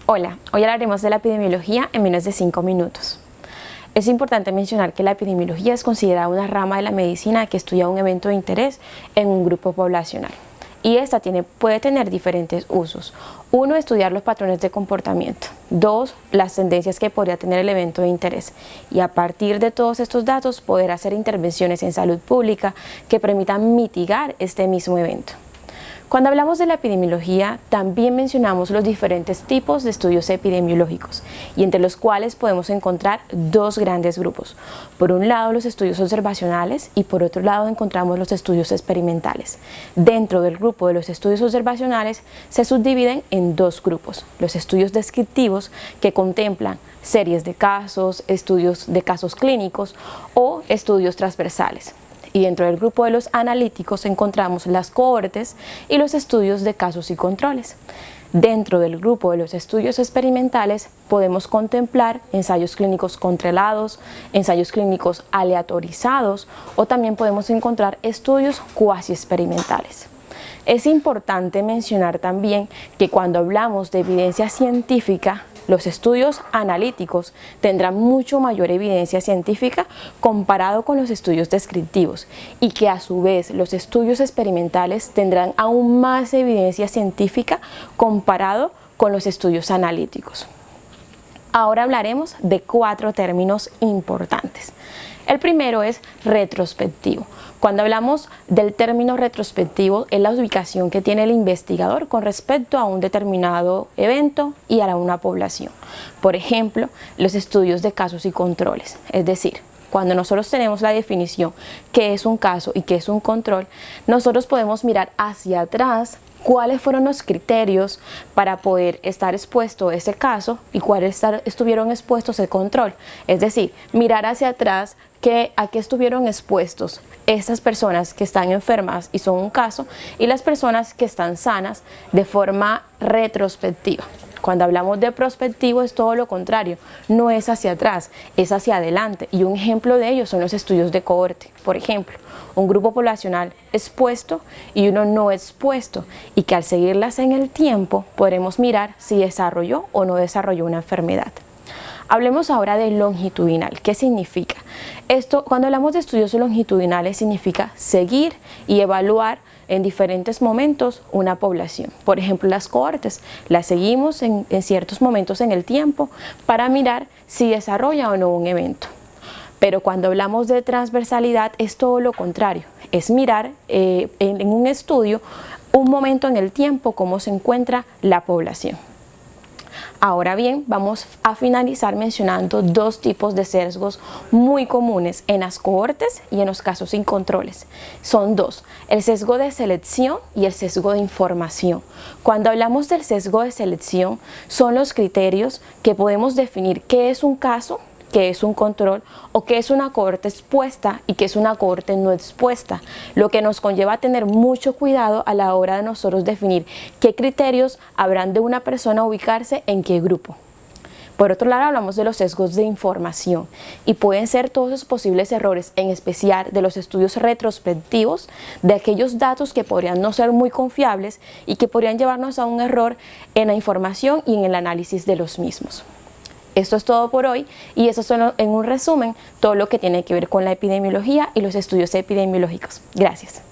Hola, hoy hablaremos de la epidemiología en menos de 5 minutos. Es importante mencionar que la epidemiología es considerada una rama de la medicina que estudia un evento de interés en un grupo poblacional. Y esta puede tener diferentes usos. 1, estudiar los patrones de comportamiento. 2, las tendencias que podría tener el evento de interés. Y a partir de todos estos datos, poder hacer intervenciones en salud pública que permitan mitigar este mismo evento. Cuando hablamos de la epidemiología, también mencionamos los diferentes tipos de estudios epidemiológicos, y entre los cuales podemos encontrar dos grandes grupos. Por un lado, los estudios observacionales, y por otro lado encontramos los estudios experimentales. Dentro del grupo de los estudios observacionales se subdividen en dos grupos: los estudios descriptivos, que contemplan series de casos, estudios de casos clínicos o estudios transversales. Y dentro del grupo de los analíticos encontramos las cohortes y los estudios de casos y controles. Dentro del grupo de los estudios experimentales podemos contemplar ensayos clínicos controlados, ensayos clínicos aleatorizados, o también podemos encontrar estudios cuasi experimentales. Es importante mencionar también que cuando hablamos de evidencia científica, los estudios analíticos tendrán mucho mayor evidencia científica comparado con los estudios descriptivos, y que a su vez los estudios experimentales tendrán aún más evidencia científica comparado con los estudios analíticos. Ahora hablaremos de 4 términos importantes. El primero es retrospectivo. Cuando hablamos del término retrospectivo, es la ubicación que tiene el investigador con respecto a un determinado evento y a una población. Por ejemplo, los estudios de casos y controles. Es decir, cuando nosotros tenemos la definición qué es un caso y qué es un control, nosotros podemos mirar hacia atrás cuáles fueron los criterios para poder estar expuesto ese caso y cuáles estuvieron expuestos el control. Es decir, mirar hacia atrás a qué estuvieron expuestos estas personas que están enfermas y son un caso, y las personas que están sanas, de forma retrospectiva. Cuando hablamos de prospectivo es todo lo contrario, no es hacia atrás, es hacia adelante, y un ejemplo de ello son los estudios de cohorte. Por ejemplo, un grupo poblacional expuesto y uno no expuesto, y que al seguirlas en el tiempo podremos mirar si desarrolló o no desarrolló una enfermedad. Hablemos ahora de longitudinal. ¿Qué significa? Esto, cuando hablamos de estudios longitudinales, significa seguir y evaluar en diferentes momentos una población. Por ejemplo, las cohortes las seguimos en ciertos momentos en el tiempo para mirar si desarrolla o no un evento. Pero cuando hablamos de transversalidad es todo lo contrario, es mirar en un estudio un momento en el tiempo cómo se encuentra la población. Ahora bien, vamos a finalizar mencionando dos tipos de sesgos muy comunes en las cohortes y en los casos sin controles. Son dos: el sesgo de selección y el sesgo de información. Cuando hablamos del sesgo de selección, son los criterios que podemos definir qué es un caso, qué es un control, o qué es una cohorte expuesta y qué es una cohorte no expuesta, lo que nos conlleva a tener mucho cuidado a la hora de nosotros definir qué criterios habrán de una persona ubicarse en qué grupo. Por otro lado, hablamos de los sesgos de información, y pueden ser todos los posibles errores, en especial de los estudios retrospectivos, de aquellos datos que podrían no ser muy confiables y que podrían llevarnos a un error en la información y en el análisis de los mismos. Esto es todo por hoy, y eso es en un resumen todo lo que tiene que ver con la epidemiología y los estudios epidemiológicos. Gracias.